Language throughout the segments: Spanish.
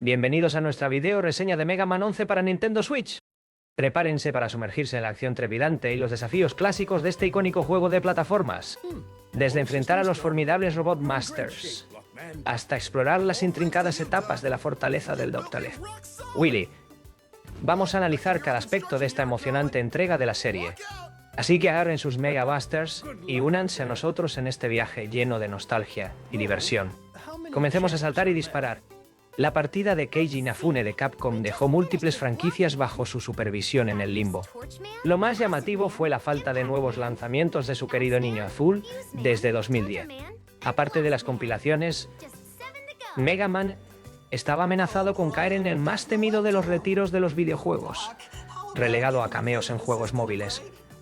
Bienvenidos a nuestra video reseña de Mega Man 11 para Nintendo Switch. Prepárense para sumergirse en la acción trepidante y los desafíos clásicos de este icónico juego de plataformas. Desde enfrentar a los formidables Robot Masters, hasta explorar las intrincadas etapas de la fortaleza del Dr. Wily. Vamos a analizar cada aspecto de esta emocionante entrega de la serie. Así que agarren sus Mega Busters y únanse a nosotros en este viaje lleno de nostalgia y diversión. Comencemos a saltar y disparar. La partida de Keiji Inafune de Capcom dejó múltiples franquicias bajo su supervisión en el limbo. Lo más llamativo fue la falta de nuevos lanzamientos de su querido Niño Azul desde 2010. Aparte de las compilaciones, Mega Man estaba amenazado con caer en el más temido de los retiros de los videojuegos, relegado a cameos en juegos móviles,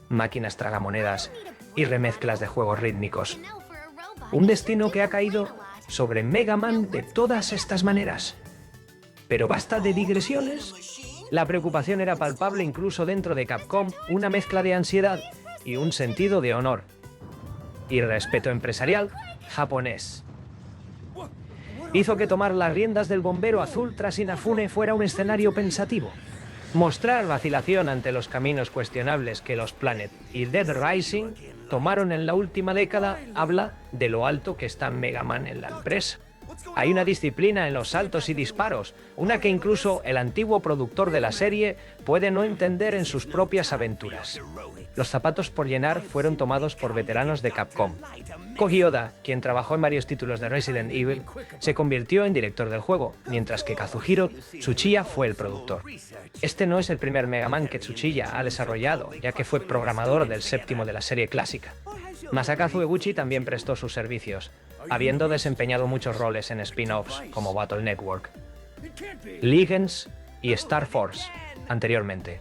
máquinas tragamonedas y remezclas de juegos rítmicos. Un destino que ha caído sobre Mega Man de todas estas maneras. Pero basta de digresiones. La preocupación era palpable incluso dentro de Capcom, una mezcla de ansiedad y un sentido de honor y respeto empresarial japonés hizo que tomar las riendas del bombero azul tras Inafune fuera un escenario pensativo. Mostrar vacilación ante los caminos cuestionables que los Planet y Dead Rising tomaron en la última década habla de lo alto que está Mega Man en la empresa. Hay una disciplina en los saltos y disparos, una que incluso el antiguo productor de la serie puede no entender en sus propias aventuras. Los zapatos por llenar fueron tomados por veteranos de Capcom. Koji Oda, quien trabajó en varios títulos de Resident Evil, se convirtió en director del juego, mientras que Kazuhiro Tsuchiya fue el productor. Este no es el primer Mega Man que Tsuchiya ha desarrollado, ya que fue programador del séptimo de la serie clásica. Masakazu Eguchi también prestó sus servicios, habiendo desempeñado muchos roles en spin-offs como Battle Network, Legends y Star Force anteriormente.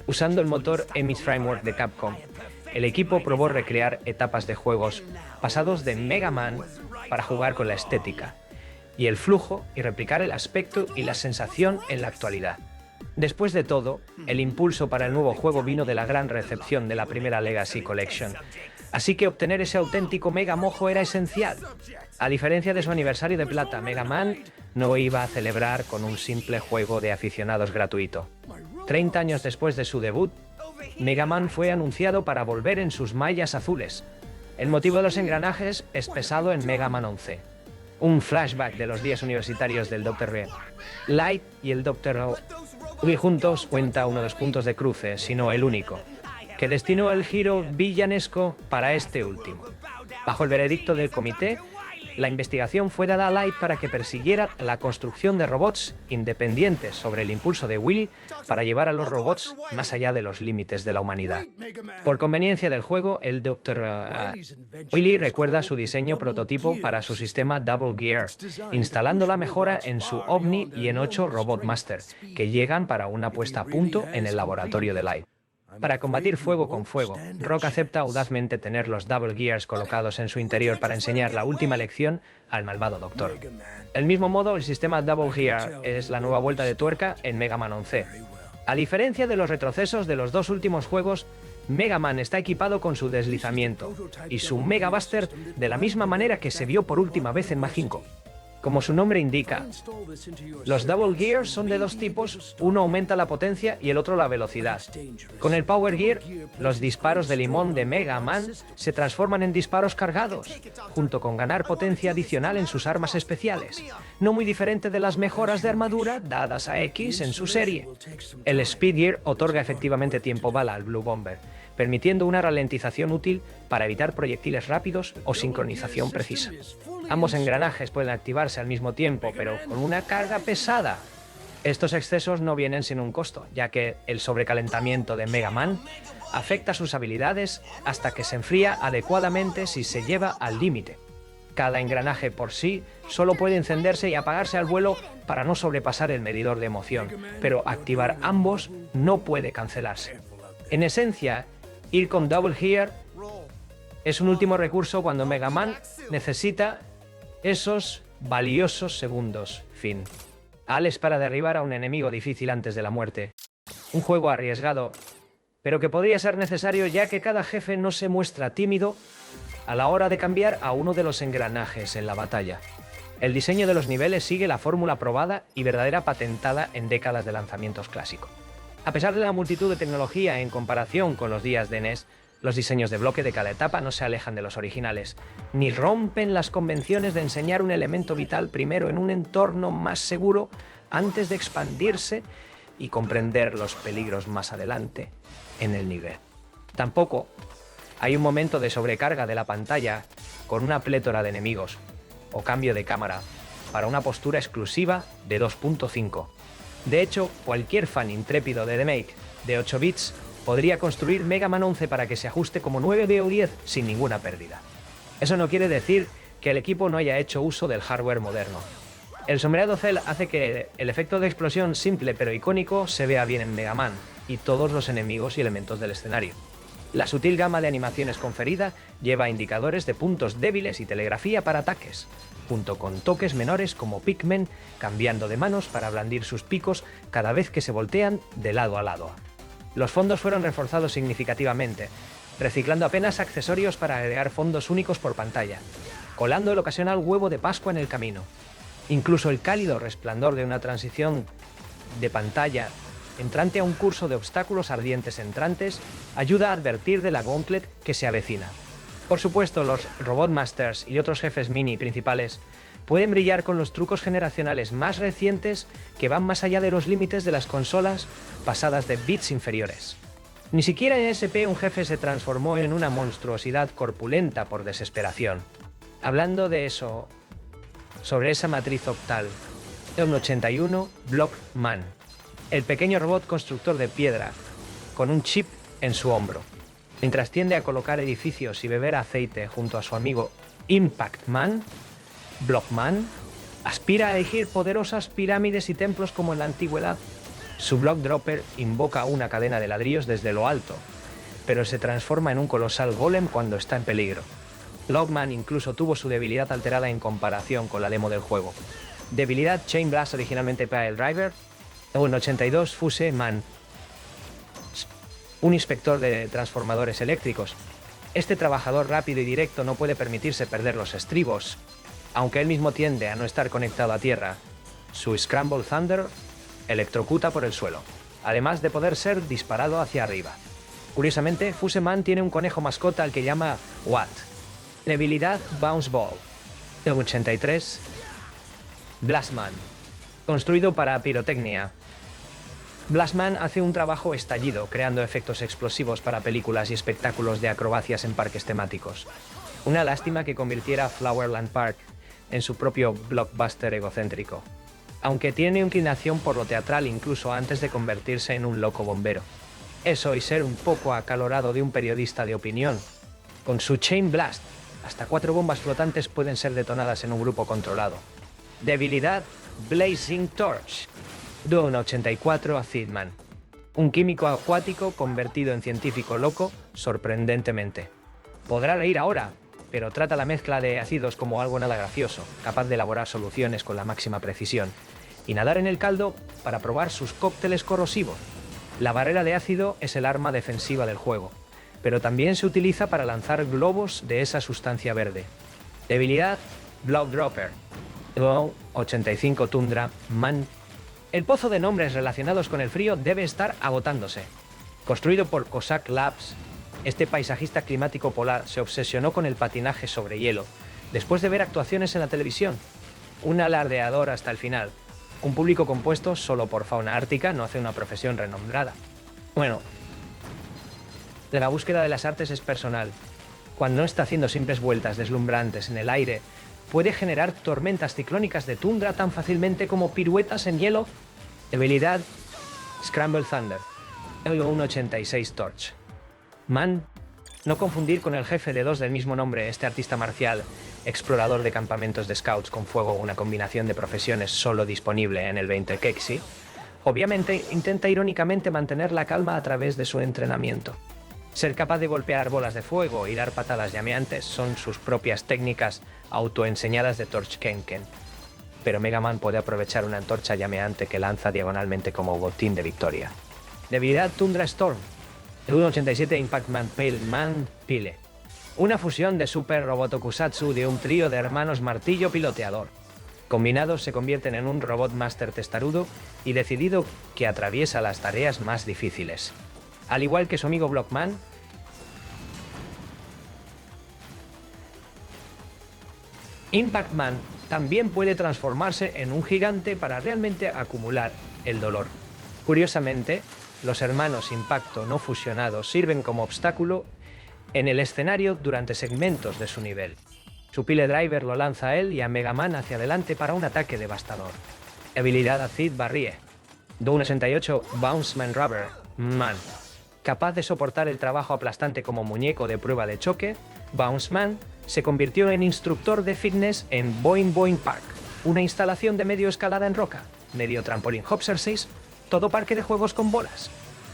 Usando el motor EMIS Framework de Capcom, el equipo probó recrear etapas de juegos pasados de Mega Man para jugar con la estética y el flujo y replicar el aspecto y la sensación en la actualidad. Después de todo, el impulso para el nuevo juego vino de la gran recepción de la primera Legacy Collection, así que obtener ese auténtico Mega Mojo era esencial. A diferencia de su aniversario de plata, Mega Man no iba a celebrar con un simple juego de aficionados gratuito. 30 años después de su debut, Mega Man fue anunciado para volver en sus mallas azules. El motivo de los engranajes es pesado en Mega Man 11. Un flashback de los días universitarios del Dr. Light y el Dr. Wily juntos cuenta uno de los puntos de cruce, sino el único, que destinó el giro villanesco para este último. Bajo el veredicto del comité, la investigación fue dada a Light para que persiguiera la construcción de robots independientes sobre el impulso de Wily para llevar a los robots más allá de los límites de la humanidad. Por conveniencia del juego, el Dr. Wily recuerda su diseño prototipo para su sistema Double Gear, instalando la mejora en su OVNI y en 8 Robot Master, que llegan para una puesta a punto en el laboratorio de Light. Para combatir fuego con fuego, Rock acepta audazmente tener los Double Gears colocados en su interior para enseñar la última lección al malvado Doctor. Del mismo modo, el sistema Double Gear es la nueva vuelta de tuerca en Mega Man 11. A diferencia de los retrocesos de los dos últimos juegos, Mega Man está equipado con su deslizamiento y su Mega Buster de la misma manera que se vio por última vez en MA5. Como su nombre indica, los Double Gears son de dos tipos, uno aumenta la potencia y el otro la velocidad. Con el Power Gear, los disparos de limón de Mega Man se transforman en disparos cargados, junto con ganar potencia adicional en sus armas especiales, no muy diferente de las mejoras de armadura dadas a X en su serie. El Speed Gear otorga efectivamente tiempo bala al Blue Bomber, permitiendo una ralentización útil para evitar proyectiles rápidos o sincronización precisa. Ambos engranajes pueden activarse al mismo tiempo, pero con una carga pesada. Estos excesos no vienen sin un costo, ya que el sobrecalentamiento de Mega Man afecta sus habilidades hasta que se enfría adecuadamente si se lleva al límite. Cada engranaje por sí solo puede encenderse y apagarse al vuelo para no sobrepasar el medidor de emoción, pero activar ambos no puede cancelarse. En esencia, ir con Double Gear es un último recurso cuando Mega Man necesita esos valiosos segundos. Fin. Alex para derribar a un enemigo difícil antes de la muerte. Un juego arriesgado, pero que podría ser necesario ya que cada jefe no se muestra tímido a la hora de cambiar a uno de los engranajes en la batalla. El diseño de los niveles sigue la fórmula probada y verdadera patentada en décadas de lanzamientos clásicos. A pesar de la multitud de tecnología en comparación con los días de NES, los diseños de bloque de cada etapa no se alejan de los originales, ni rompen las convenciones de enseñar un elemento vital primero en un entorno más seguro antes de expandirse y comprender los peligros más adelante en el nivel. Tampoco hay un momento de sobrecarga de la pantalla con una plétora de enemigos o cambio de cámara para una postura exclusiva de 2.5. De hecho, cualquier fan intrépido de The Make de 8 bits podría construir Mega Man 11 para que se ajuste como 9 o 10 sin ninguna pérdida. Eso no quiere decir que el equipo no haya hecho uso del hardware moderno. El sombreado Cell hace que el efecto de explosión simple pero icónico se vea bien en Mega Man y todos los enemigos y elementos del escenario. La sutil gama de animaciones conferida lleva indicadores de puntos débiles y telegrafía para ataques, junto con toques menores como Pikmin cambiando de manos para blandir sus picos cada vez que se voltean de lado a lado. Los fondos fueron reforzados significativamente, reciclando apenas accesorios para agregar fondos únicos por pantalla, colando el ocasional huevo de Pascua en el camino. Incluso el cálido resplandor de una transición de pantalla entrante a un curso de obstáculos ardientes entrantes ayuda a advertir de la Gauntlet que se avecina. Por supuesto, los Robot Masters y otros jefes mini principales pueden brillar con los trucos generacionales más recientes que van más allá de los límites de las consolas pasadas de bits inferiores. Ni siquiera en SP un jefe se transformó en una monstruosidad corpulenta por desesperación. Hablando de eso, sobre esa matriz octal, el 81 Blockman, el pequeño robot constructor de piedra, con un chip en su hombro. Mientras tiende a colocar edificios y beber aceite junto a su amigo Impact Man, Blockman aspira a erigir poderosas pirámides y templos como en la antigüedad. Su Block Dropper invoca una cadena de ladrillos desde lo alto, pero se transforma en un colosal golem cuando está en peligro. Blockman incluso tuvo su debilidad alterada en comparación con la demo del juego. Debilidad Chain Blast originalmente para el driver, un 82 Fuse Man, un inspector de transformadores eléctricos. Este trabajador rápido y directo no puede permitirse perder los estribos, aunque él mismo tiende a no estar conectado a tierra. Su Scramble Thunder electrocuta por el suelo, además de poder ser disparado hacia arriba. Curiosamente, Fuse Man tiene un conejo mascota al que llama Watt. Debilidad Bounce Ball. El 83 Blastman, construido para pirotecnia. Blastman hace un trabajo estallido, creando efectos explosivos para películas y espectáculos de acrobacias en parques temáticos. Una lástima que convirtiera Flowerland Park en su propio blockbuster egocéntrico, aunque tiene inclinación por lo teatral incluso antes de convertirse en un loco bombero. Eso y ser un poco acalorado de un periodista de opinión. Con su Chain Blast, hasta 4 bombas flotantes pueden ser detonadas en un grupo controlado. Debilidad Blazing Torch. Dune 84 Acidman, un químico acuático convertido en científico loco sorprendentemente. Podrá reír ahora, pero trata la mezcla de ácidos como algo nada gracioso, capaz de elaborar soluciones con la máxima precisión, y nadar en el caldo para probar sus cócteles corrosivos. La barrera de ácido es el arma defensiva del juego, pero también se utiliza para lanzar globos de esa sustancia verde. Debilidad Block Dropper. 85 Tundra Man. El pozo de nombres relacionados con el frío debe estar agotándose. Construido por Cossack Labs, este paisajista climático polar se obsesionó con el patinaje sobre hielo, después de ver actuaciones en la televisión. Un alardeador hasta el final. Un público compuesto solo por fauna ártica no hace una profesión renombrada. Bueno, de la búsqueda de las artes es personal. Cuando no está haciendo simples vueltas deslumbrantes en el aire, puede generar tormentas ciclónicas de tundra tan fácilmente como piruetas en hielo. Debilidad Scramble Thunder. El 186 Torch. Man, no confundir con el jefe de 2 del mismo nombre, este artista marcial, explorador de campamentos de scouts con fuego, una combinación de profesiones solo disponible en el 20 Kexi, obviamente intenta irónicamente mantener la calma a través de su entrenamiento. Ser capaz de golpear bolas de fuego y dar patadas llameantes son sus propias técnicas autoenseñadas de Torch Kenken. Pero Mega Man puede aprovechar una antorcha llameante que lanza diagonalmente como botín de victoria. Debilidad Tundra Storm. El 187 Impact Man Pale Man Pile. Una fusión de Super Robotokusatsu de un trío de hermanos martillo piloteador. Combinados se convierten en un robot máster testarudo y decidido que atraviesa las tareas más difíciles. Al igual que su amigo Blockman, Impact Man también puede transformarse en un gigante para realmente acumular el dolor. Curiosamente, los hermanos Impacto no fusionados sirven como obstáculo en el escenario durante segmentos de su nivel. Su Pile Driver lo lanza a él y a Mega Man hacia adelante para un ataque devastador. Habilidad Acid Barrier. Doom 68 Bounce Man Rubber Man. Capaz de soportar el trabajo aplastante como muñeco de prueba de choque, Bounce Man se convirtió en instructor de fitness en Boing Boing Park, una instalación de medio escalada en roca, medio trampolín Hopser 6, todo parque de juegos con bolas.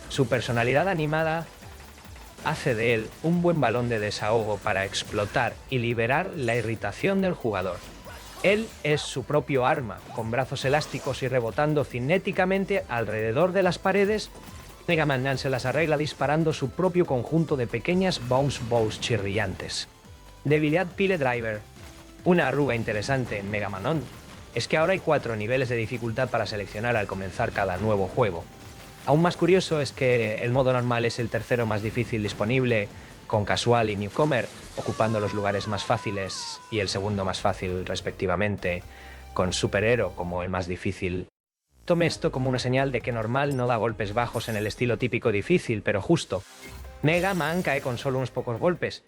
Su personalidad animada hace de él un buen balón de desahogo para explotar y liberar la irritación del jugador. Él es su propio arma, con brazos elásticos y rebotando cinéticamente alrededor de las paredes. Mega Man se las arregla disparando su propio conjunto de pequeñas bounce balls chirriantes. Debilidad Pile Driver. Una arruga interesante en Mega Man es que ahora hay 4 niveles de dificultad para seleccionar al comenzar cada nuevo juego. Aún más curioso es que el modo normal es el tercero más difícil disponible, con casual y newcomer ocupando los lugares más fáciles, y el segundo más fácil respectivamente, con superhero como el más difícil. Tome esto como una señal de que normal no da golpes bajos en el estilo típico difícil, pero justo. Mega Man cae con solo unos pocos golpes.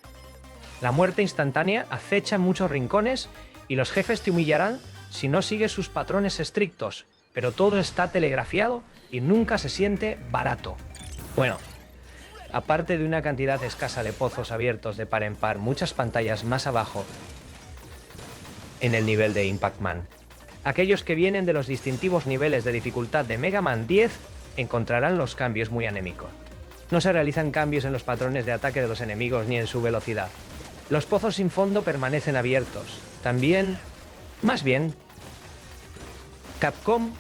La muerte instantánea acecha en muchos rincones y los jefes te humillarán si no sigues sus patrones estrictos, pero todo está telegrafiado y nunca se siente barato. Bueno, aparte de una cantidad escasa de pozos abiertos de par en par, muchas pantallas más abajo en el nivel de Impact Man. Aquellos que vienen de los distintivos niveles de dificultad de Mega Man 10 encontrarán los cambios muy anémicos. No se realizan cambios en los patrones de ataque de los enemigos ni en su velocidad. Los pozos sin fondo permanecen abiertos. También, más bien, Capcom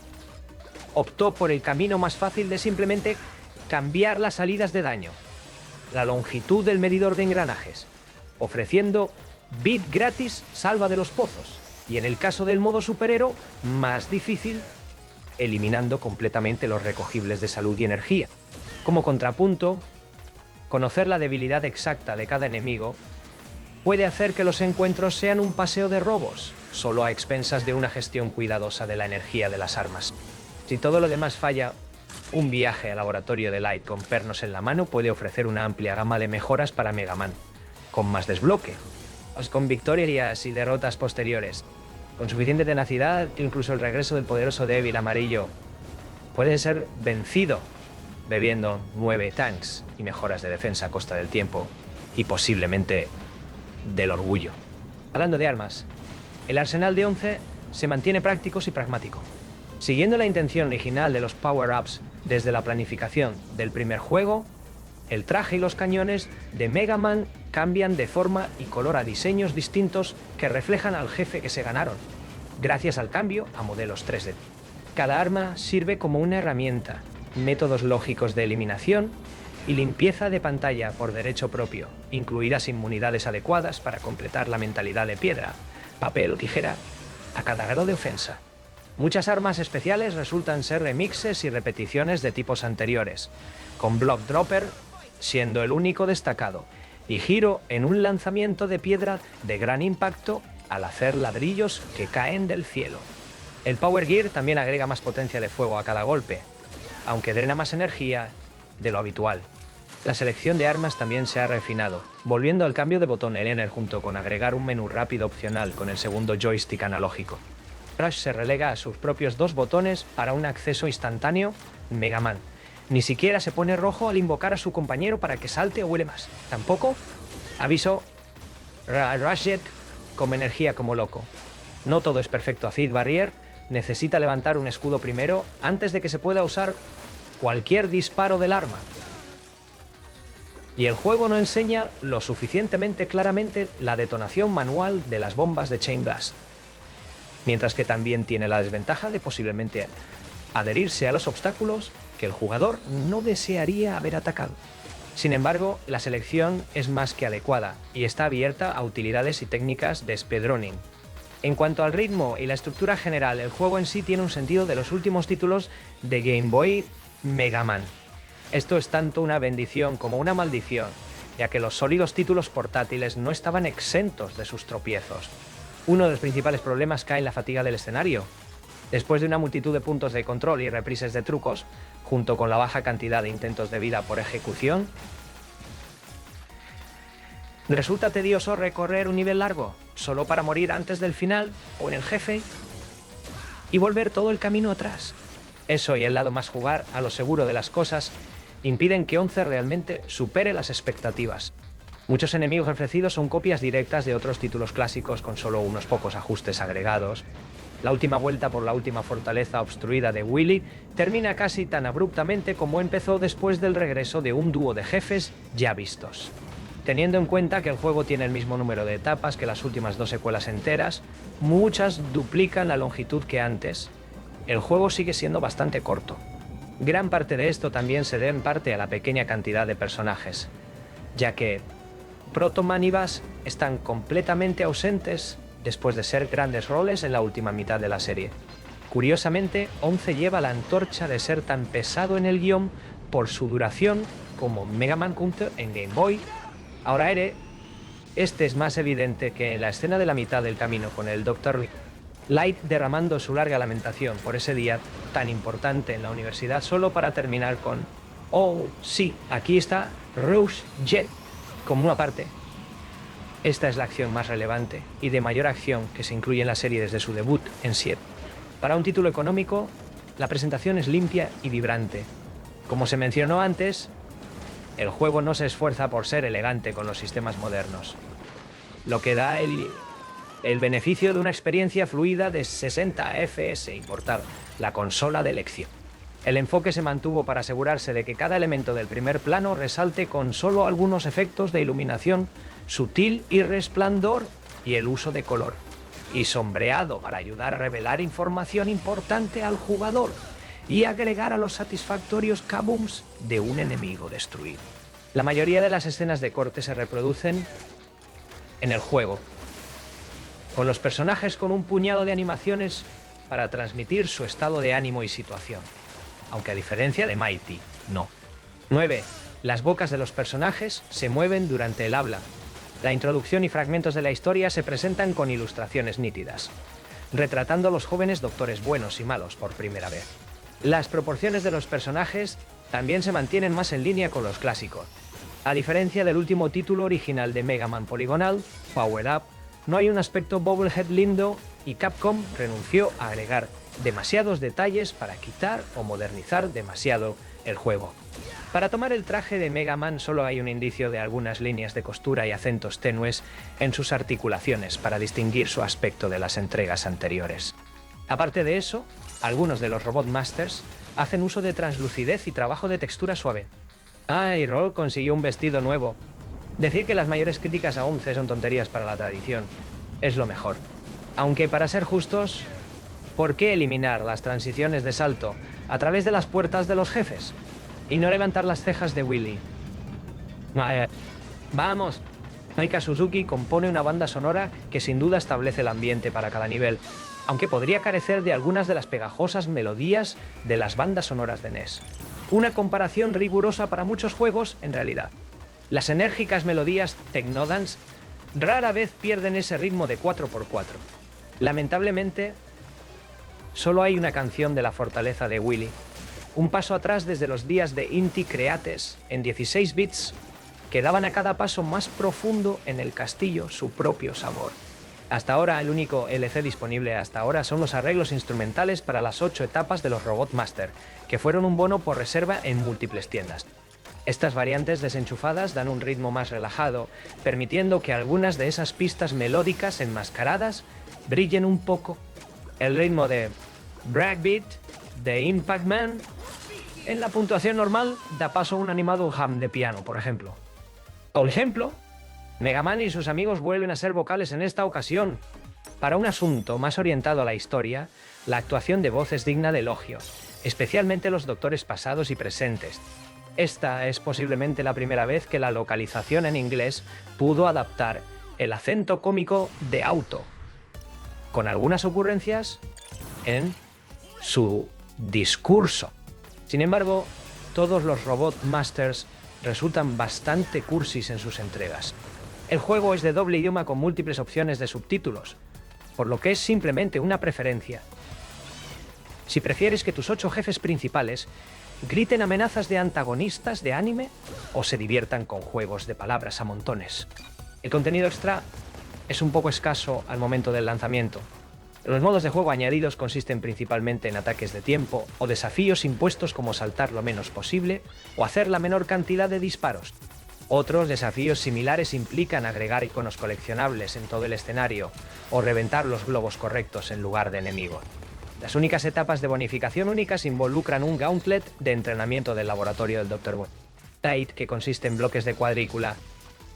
optó por el camino más fácil de simplemente cambiar las salidas de daño, la longitud del medidor de engranajes, ofreciendo bit gratis salva de los pozos, y en el caso del modo superhéroe, más difícil, eliminando completamente los recogibles de salud y energía. Como contrapunto, conocer la debilidad exacta de cada enemigo puede hacer que los encuentros sean un paseo de robos, solo a expensas de una gestión cuidadosa de la energía de las armas. Si todo lo demás falla, un viaje al laboratorio de Light con pernos en la mano puede ofrecer una amplia gama de mejoras para Mega Man, con más desbloque, con victorias y derrotas posteriores, con suficiente tenacidad, incluso el regreso del poderoso débil amarillo puede ser vencido bebiendo 9 tanks y mejoras de defensa a costa del tiempo y posiblemente del orgullo. Hablando de armas, el arsenal de 11 se mantiene práctico y pragmático. Siguiendo la intención original de los power-ups desde la planificación del primer juego, el traje y los cañones de Mega Man cambian de forma y color a diseños distintos que reflejan al jefe que se ganaron, gracias al cambio a modelos 3D. Cada arma sirve como una herramienta, métodos lógicos de eliminación y limpieza de pantalla por derecho propio, incluidas inmunidades adecuadas para completar la mentalidad de piedra, papel o tijera a cada grado de ofensa. Muchas armas especiales resultan ser remixes y repeticiones de tipos anteriores, con Block Dropper siendo el único destacado, y giro en un lanzamiento de piedra de gran impacto al hacer ladrillos que caen del cielo. El Power Gear también agrega más potencia de fuego a cada golpe, aunque drena más energía de lo habitual. La selección de armas también se ha refinado, volviendo al cambio de botón L junto con agregar un menú rápido opcional con el segundo joystick analógico. Rush se relega a sus propios 2 botones para un acceso instantáneo en Mega Man. Ni siquiera se pone rojo al invocar a su compañero para que salte o huele más. Tampoco aviso Rush Jet como energía como loco. No todo es perfecto. Acid Barrier necesita levantar un escudo primero antes de que se pueda usar cualquier disparo del arma. Y el juego no enseña lo suficientemente claramente la detonación manual de las bombas de Chain Blast, mientras que también tiene la desventaja de posiblemente adherirse a los obstáculos que el jugador no desearía haber atacado. Sin embargo, la selección es más que adecuada y está abierta a utilidades y técnicas de speedrunning. En cuanto al ritmo y la estructura general, el juego en sí tiene un sentido de los últimos títulos de Game Boy Mega Man. Esto es tanto una bendición como una maldición, ya que los sólidos títulos portátiles no estaban exentos de sus tropiezos. Uno de los principales problemas cae en la fatiga del escenario. Después de una multitud de puntos de control y reprises de trucos, junto con la baja cantidad de intentos de vida por ejecución, resulta tedioso recorrer un nivel largo, solo para morir antes del final o en el jefe y volver todo el camino atrás. Eso y el lado más jugar a lo seguro de las cosas impiden que 11 realmente supere las expectativas. Muchos enemigos ofrecidos son copias directas de otros títulos clásicos con solo unos pocos ajustes agregados. La última vuelta por la última fortaleza obstruida de Willy termina casi tan abruptamente como empezó después del regreso de un dúo de jefes ya vistos. Teniendo en cuenta que el juego tiene el mismo número de etapas que las últimas 2 secuelas enteras, muchas duplican la longitud que antes, el juego sigue siendo bastante corto. Gran parte de esto también se debe en parte a la pequeña cantidad de personajes, ya que Proto Man y Bass están completamente ausentes después de ser grandes roles en la última mitad de la serie. Curiosamente, 11 lleva la antorcha de ser tan pesado en el guión por su duración como Mega Man Counter en Game Boy. Ahora este es más evidente que en la escena de la mitad del camino con el Dr. Light derramando su larga lamentación por ese día tan importante en la universidad solo para terminar con «Oh, sí, aquí está Rouge Jet» como una parte. Esta es la acción más relevante y de mayor acción que se incluye en la serie desde su debut en 7. Para un título económico, la presentación es limpia y vibrante. Como se mencionó antes, el juego no se esfuerza por ser elegante con los sistemas modernos, lo que da el beneficio de una experiencia fluida de 60 FPS y portar la consola de elección. El enfoque se mantuvo para asegurarse de que cada elemento del primer plano resalte con solo algunos efectos de iluminación sutil y resplandor y el uso de color y sombreado para ayudar a revelar información importante al jugador y agregar a los satisfactorios kabooms de un enemigo destruido. La mayoría de las escenas de corte se reproducen en el juego, con los personajes con un puñado de animaciones para transmitir su estado de ánimo y situación, aunque a diferencia de Mighty, no. 9. Las bocas de los personajes se mueven durante el habla. La introducción y fragmentos de la historia se presentan con ilustraciones nítidas, retratando a los jóvenes doctores buenos y malos por primera vez. Las proporciones de los personajes también se mantienen más en línea con los clásicos. A diferencia del último título original de Mega Man poligonal, Power Up, no hay un aspecto Bobblehead lindo y Capcom renunció a agregar demasiados detalles para quitar o modernizar demasiado el juego. Para tomar el traje de Mega Man solo hay un indicio de algunas líneas de costura y acentos tenues en sus articulaciones para distinguir su aspecto de las entregas anteriores. Aparte de eso, algunos de los Robot Masters hacen uso de translucidez y trabajo de textura suave. Y Roll consiguió un vestido nuevo. Decir que las mayores críticas a 11 son tonterías para la tradición es lo mejor. Aunque para ser justos, ¿por qué eliminar las transiciones de salto a través de las puertas de los jefes? Y no levantar las cejas de Willy. Vamos. Maika Suzuki compone una banda sonora que sin duda establece el ambiente para cada nivel, aunque podría carecer de algunas de las pegajosas melodías de las bandas sonoras de NES. Una comparación rigurosa para muchos juegos, en realidad. Las enérgicas melodías Technodance rara vez pierden ese ritmo de 4x4. Lamentablemente, solo hay una canción de la fortaleza de Willy. Un paso atrás desde los días de Inti Creates en 16 bits, que daban a cada paso más profundo en el castillo su propio sabor. Hasta ahora, el único LC disponible hasta ahora son los arreglos instrumentales para las 8 etapas de los Robot Master, que fueron un bono por reserva en múltiples tiendas. Estas variantes desenchufadas dan un ritmo más relajado, permitiendo que algunas de esas pistas melódicas enmascaradas brillen un poco. El ritmo de Breakbeat de Impact Man en la puntuación normal da paso a un animado hum de piano, por ejemplo. Por ejemplo, Mega Man y sus amigos vuelven a ser vocales en esta ocasión. Para un asunto más orientado a la historia, la actuación de voz es digna de elogio, especialmente los doctores pasados y presentes. Esta es posiblemente la primera vez que la localización en inglés pudo adaptar el acento cómico de Auto. con algunas ocurrencias en su discurso. Sin embargo, todos los Robot Masters resultan bastante cursis en sus entregas. El juego es de doble idioma con múltiples opciones de subtítulos, por lo que es simplemente una preferencia. Si prefieres que tus 8 jefes principales griten amenazas de antagonistas de anime o se diviertan con juegos de palabras a montones. El contenido extra es un poco escaso al momento del lanzamiento. Los modos de juego añadidos consisten principalmente en ataques de tiempo o desafíos impuestos como saltar lo menos posible o hacer la menor cantidad de disparos. Otros desafíos similares implican agregar iconos coleccionables en todo el escenario o reventar los globos correctos en lugar de enemigos. Las únicas etapas de bonificación únicas involucran un gauntlet de entrenamiento del laboratorio del Dr. Light, que consiste en bloques de cuadrícula.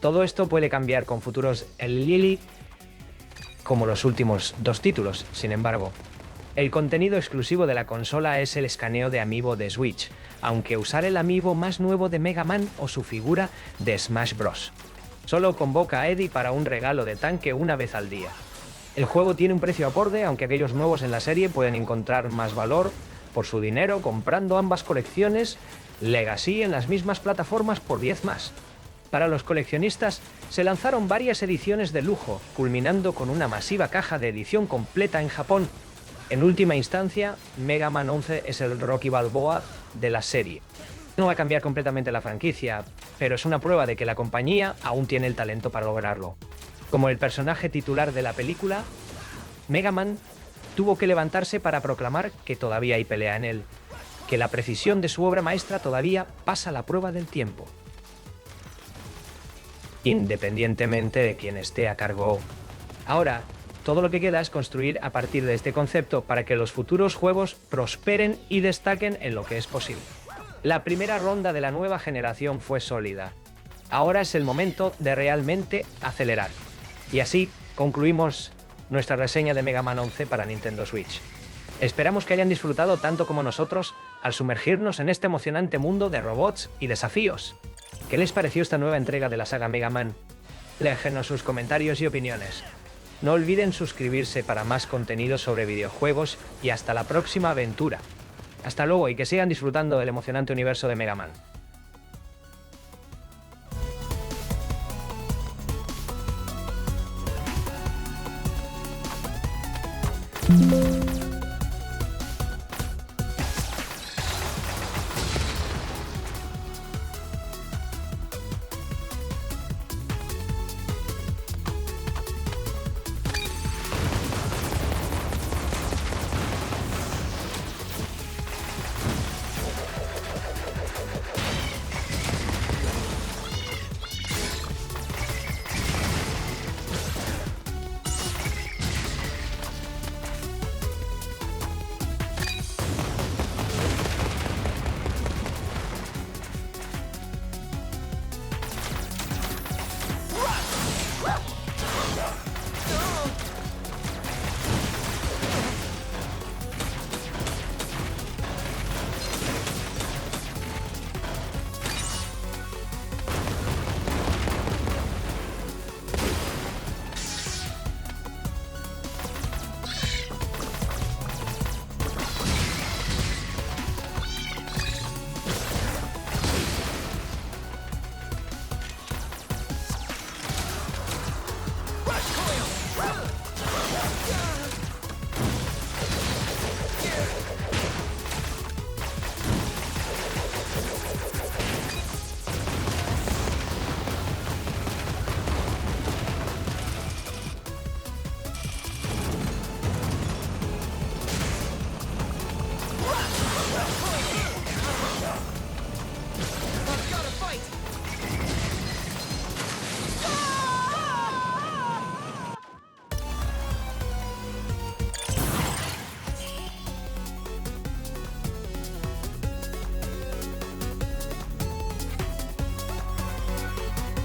Todo esto puede cambiar con futuros Lily, como los últimos 2 títulos. Sin embargo, el contenido exclusivo de la consola es el escaneo de amiibo de Switch, aunque usar el amiibo más nuevo de Mega Man o su figura de Smash Bros. Solo convoca a Eddie para un regalo de tanque una vez al día. El juego tiene un precio acorde, aunque aquellos nuevos en la serie pueden encontrar más valor por su dinero comprando ambas colecciones Legacy en las mismas plataformas por 10 más. Para los coleccionistas se lanzaron varias ediciones de lujo, culminando con una masiva caja de edición completa en Japón. En última instancia, Mega Man 11 es el Rocky Balboa de la serie. No va a cambiar completamente la franquicia, pero es una prueba de que la compañía aún tiene el talento para lograrlo. Como el personaje titular de la película, Mega Man tuvo que levantarse para proclamar que todavía hay pelea en él, que la precisión de su obra maestra todavía pasa la prueba del tiempo, independientemente de quién esté a cargo. Ahora, todo lo que queda es construir a partir de este concepto para que los futuros juegos prosperen y destaquen en lo que es posible. La primera ronda de la nueva generación fue sólida. Ahora es el momento de realmente acelerar. Y así concluimos nuestra reseña de Mega Man 11 para Nintendo Switch. Esperamos que hayan disfrutado tanto como nosotros al sumergirnos en este emocionante mundo de robots y desafíos. ¿Qué les pareció esta nueva entrega de la saga Mega Man? Déjenos sus comentarios y opiniones. No olviden suscribirse para más contenido sobre videojuegos y hasta la próxima aventura. Hasta luego y que sigan disfrutando del emocionante universo de Mega Man.